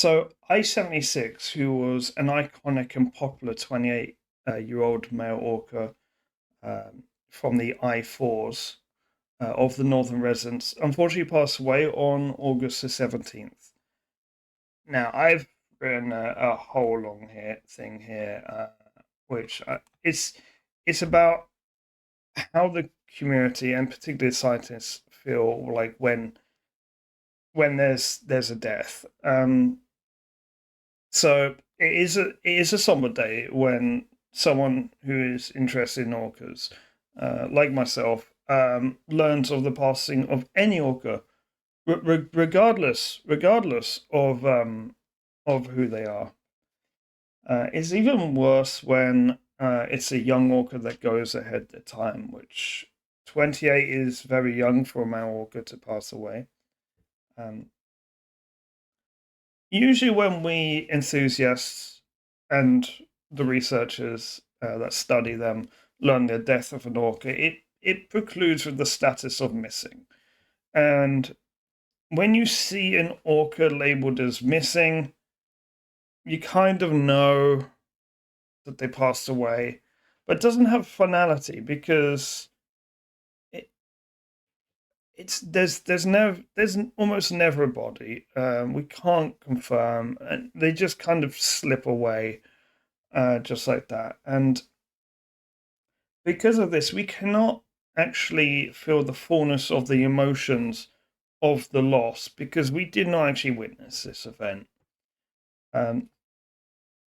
So I76, who was an iconic and popular 28-year-old male orca from the I4s of the Northern Residents, unfortunately passed away on August the 17th. Now, I've written a whole long thing here, which it's about how the community and particularly scientists feel like when there's a death. So it is a somber day when someone who is interested in orcas, like myself, learns of the passing of any orca, regardless of who they are. It's even worse when it's a young orca that goes ahead of time, which 28 is very young for a male orca to pass away. Um, Usually, when we enthusiasts and the researchers that study them learn the death of an orca, it precludes with the status of missing. And when you see an orca labeled as missing, you kind of know that they passed away, but it doesn't have finality because it, there's almost never a body. We can't confirm, and they just kind of slip away, just like that. And because of this, we cannot actually feel the fullness of the emotions of the loss because we did not actually witness this event. Um,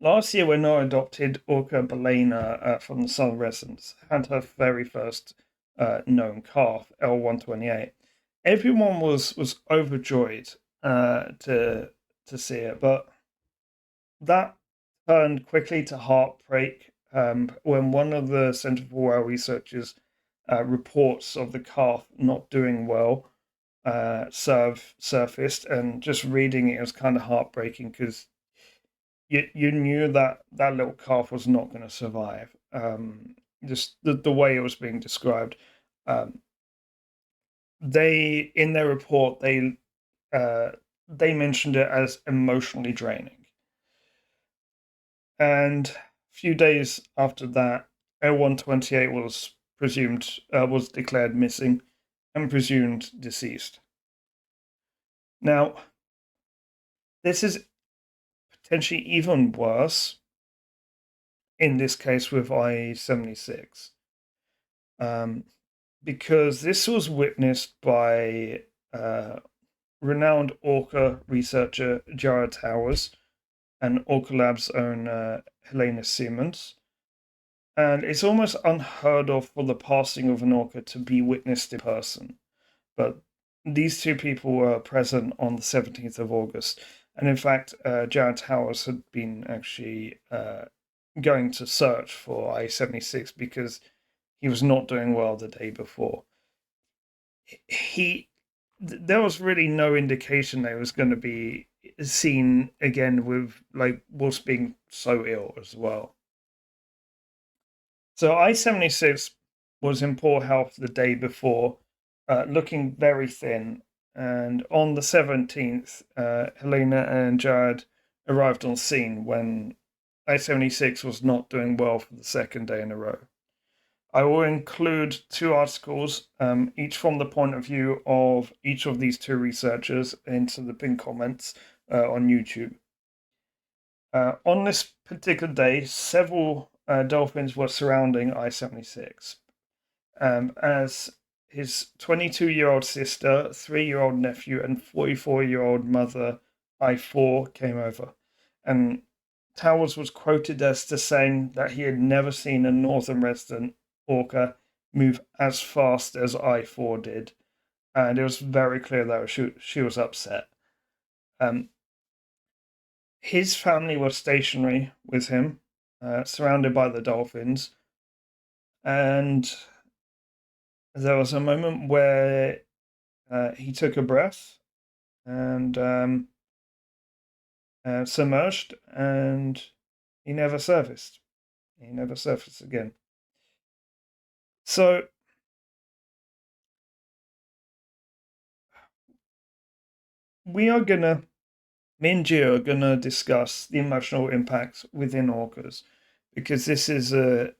Last year, when our adopted Orca Balena from the Southern Residence had her very first known calf, L128, everyone was overjoyed to see it, but that turned quickly to heartbreak when one of the Centre for Whale researchers reports of the calf not doing well surfaced, and just reading it was kind of heartbreaking because you knew that that little calf was not going to survive. Just the way it was being described. Um, they in their report uh, they mentioned it as emotionally draining. And a few days after that, L128 was declared missing and presumed deceased. Now, this is potentially even worse in this case with I76, um, because this was witnessed by renowned Orca researcher Jared Towers and Orca Lab's own Helena Siemens. And it's almost unheard of for the passing of an orca to be witnessed in person. But these two people were present on the 17th of August. And in fact, Jared Towers had been actually going to search for I-76 because he was not doing well the day before. There was really no indication that he was going to be seen again with like whilst being so ill as well. So I-76 was in poor health the day before, looking very thin. And on the 17th, Helena and Jared arrived on scene when I-76 was not doing well for the second day in a row. I will include two articles, each from the point of view of each of these two researchers, into the pinned comments on YouTube. On this particular day, several dolphins were surrounding I-76, as his 22-year-old sister, 3-year-old nephew, and 44-year-old mother, I4, came over. And Towers was quoted as to saying that he had never seen a northern resident orca move as fast as I4 did. And it was very clear that she was upset. Um, his family was stationary with him, surrounded by the dolphins. And there was a moment where he took a breath and submerged, and he never surfaced. He never surfaced again. So we are gonna me and Gio are gonna discuss the emotional impacts within orcas because this is a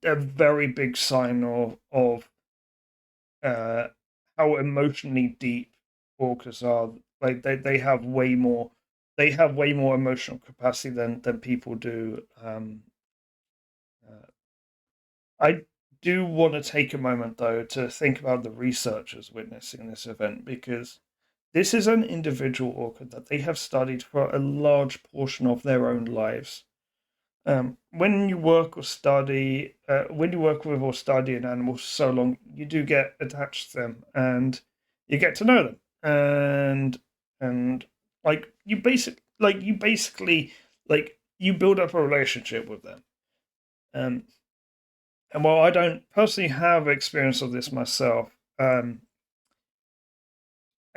very big sign of uh, how emotionally deep orcas are. Like they have way more emotional capacity than people do. Uh, I do want to take a moment though to think about the researchers witnessing this event because this is an individual orca that they have studied for a large portion of their own lives. When you work or study, when you work with or study an animal so long, you do get attached to them and you get to know them, and you basically like you build up a relationship with them. Um, and while I don't personally have experience of this myself, I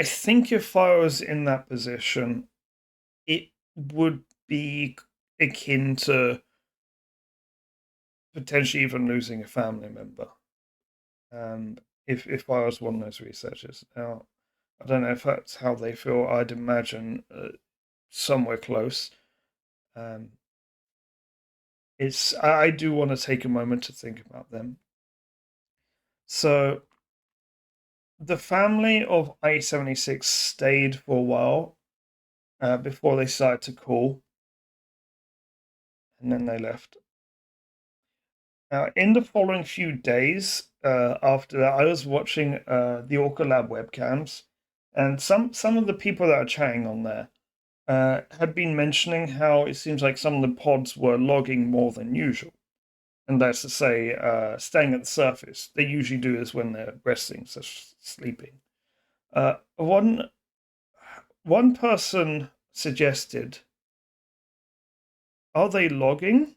think if I was in that position, it would be akin to potentially even losing a family member. If I was one of those researchers. Now, I don't know if that's how they feel. I'd imagine somewhere close. Um, I do want to take a moment to think about them. So the family of I76 stayed for a while before they started to call, and then they left. In the following few days after that, I was watching the Orca Lab webcams, and some of the people that are chatting on there had been mentioning how it seems like some of the pods were logging more than usual. And that's to say, staying at the surface. They usually do this when they're resting, such sleeping. Uh, one one person suggested, are they logging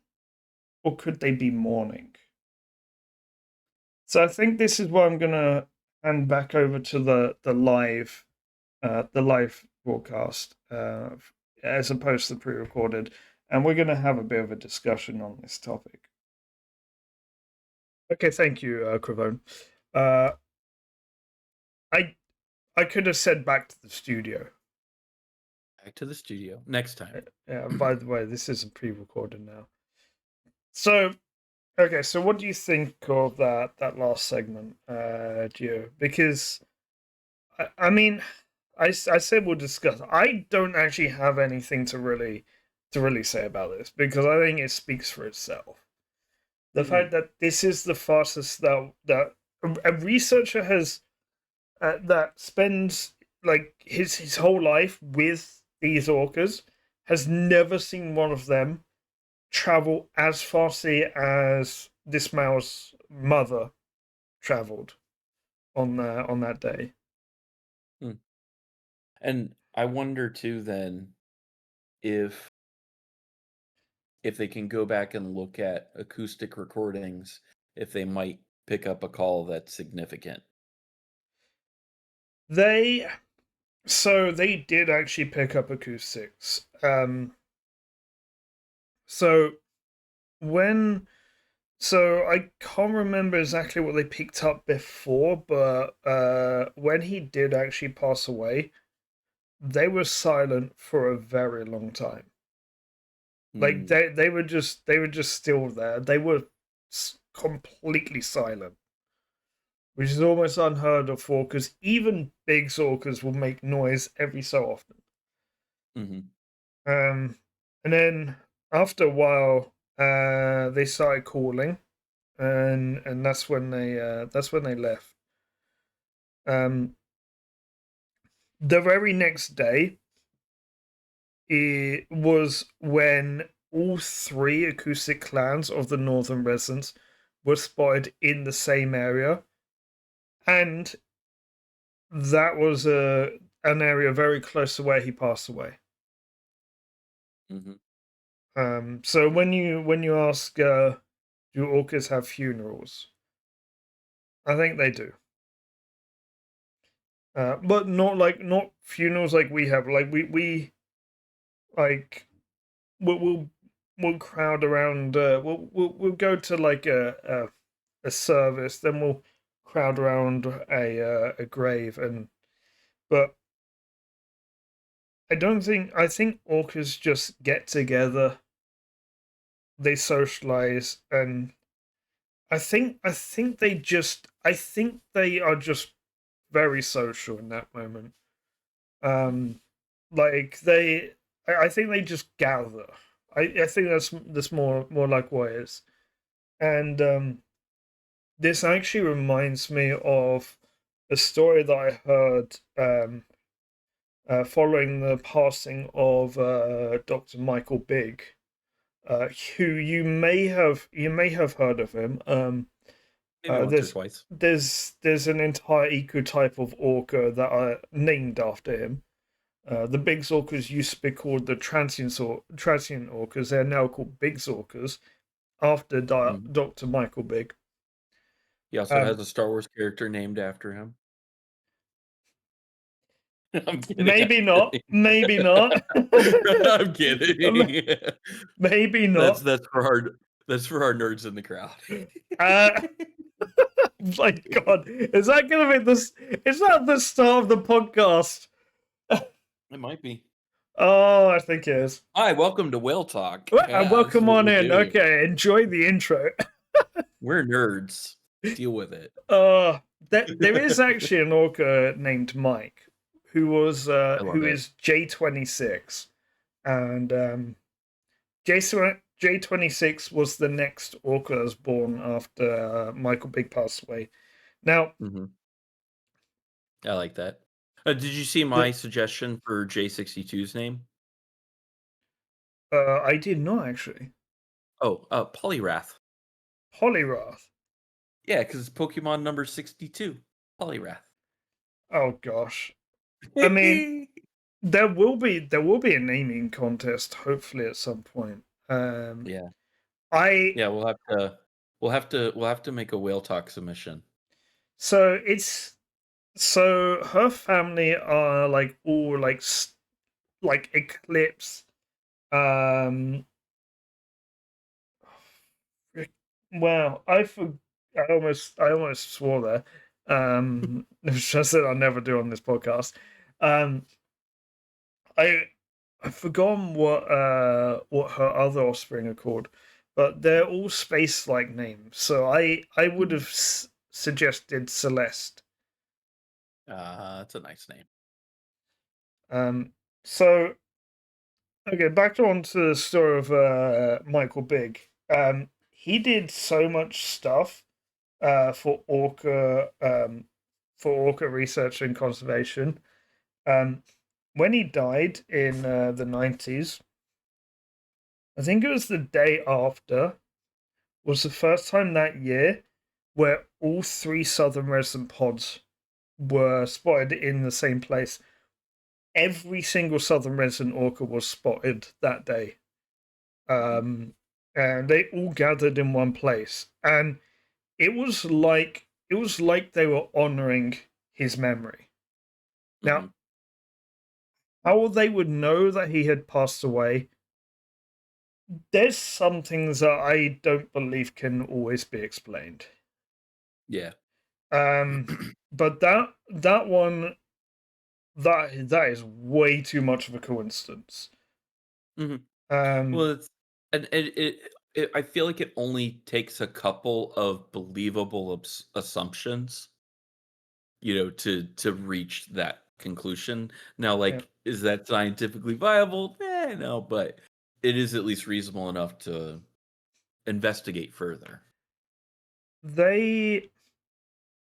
or could they be mourning? So I think this is where I'm gonna hand back over to the live broadcast, as opposed to the pre-recorded, and we're gonna have a bit of a discussion on this topic. Okay, thank you, Cravone. Uh, I I could have said back to the studio. Back to the studio next time. Yeah, by the way, this isn't pre-recorded now. So okay, so what do you think of that last segment, Gio? Because I mean, I said we'll discuss. I don't actually have anything to really say about this because I think it speaks for itself. The fact that this is the fastest that a researcher has that spends like his whole life with these orcas has never seen one of them travel as fastly as this male's mother traveled on that day. Hmm. And I wonder too then if they can go back and look at acoustic recordings, if they might pick up a call that's significant. They they did actually pick up acoustics. So when I can't remember exactly what they picked up before, but when he did actually pass away, they were silent for a very long time. Like Hmm. they were just still there. They were completely silent, which is almost unheard of for because even big orcas will make noise every so often. Hmm. Um, and then after a while, they started calling, and that's when they left. Um, the very next day, it was when all three acoustic clans of the northern residents were spotted in the same area, and that was an area very close to where he passed away. Hmm. So when you ask, do orcas have funerals? I think they do, but not funerals like we have. Like we like we'll we'll crowd around. We'll go to like a service, then we'll crowd around a grave, and but I think orcas just get together, they socialize, and I think they are just very social in that moment. Um, like I think they just gather. I think that's more like what it is. And this actually reminds me of a story that I heard following the passing of Dr. Michael Big, who you may have heard of him. Maybe once or There's twice. there's an entire ecotype of orca that are named after him. The big orcas used to be called the transient orcas. They're now called big orcas after Mhm. Dr. Michael Big. He also Um, has a Star Wars character named after him. I'm kidding, I'm maybe not. kidding. Maybe not. I'm kidding. Maybe That's not. that's for our that's for our nerds in the crowd. Uh, my God, is that gonna be this? Is that the start of the podcast? It might be. Oh, I think it is. Hi, welcome to Whale Talk. Well, Yeah, this is welcome what on we in. do. Okay, enjoy the intro. We're nerds. Deal with it. Uh, there is actually an orca named Mike, I love who it. is J26, and J26 was the next orca that was born after Michael Big passed away. Now, Mhm. I like that. Did you see my the suggestion for J62's name? I did not actually. Oh, Poliwrath. Polyrath. Yeah, because it's Pokemon number 62, Poliwrath. Oh gosh. I mean, there will be a naming contest hopefully at some point. Yeah. I Yeah, we'll have to make a Whale Talk submission. so it's so her family are like all like Eclipse. Um, wow, I almost swore there. Which I said I'll never do on this podcast. Um, I I've forgotten what her other offspring are called, but they're all space like names. So I would Mm. have suggested Celeste. That's a nice name. Um, so okay, back on to the story of Michael Big. He did so much stuff for Orca research and conservation. Um, when he died in the 90s, I think it was the day after, was the first time that year where all three southern resident pods were spotted in the same place. Every single southern resident orca was spotted that day. Mhm. Um, and they all gathered in one place. And it was like they were honoring his memory. Now, Mhm. how they would know that he had passed away, there's some things that I don't believe can always be explained. Yeah. Um, but that one that is way too much of a coincidence. Mhm. Um, Well, it's and I feel like it only takes a couple of believable assumptions, to reach that conclusion. Now, yeah, like, is that scientifically viable? No, but it is at least reasonable enough to investigate further. they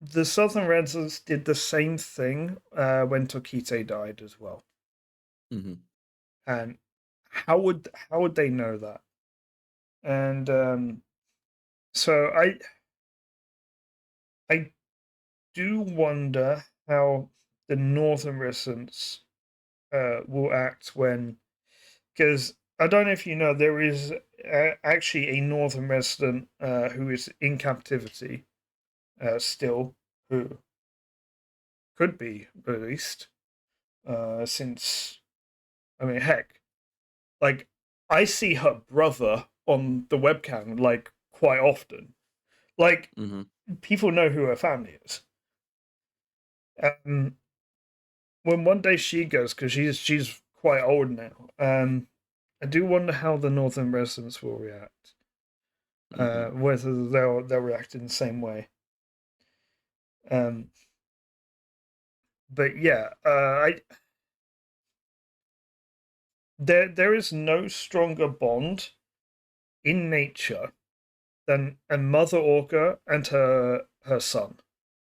the Southern Reds did the same thing when Tokite died as well. Mhm. And how would they know that? And so I do wonder how the Northern residents will act when, because I don't know if you know, there is actually a Northern resident who is in captivity still, who could be released. Since I mean, heck, like I see her brother on the webcam like quite often. Like Mhm. people know who her family is. Um, when one day she goes, because she's quite old now. I do wonder how the northern residents will react. Whether they'll react in the same way. But yeah, there is no stronger bond in nature than a mother orca and her son.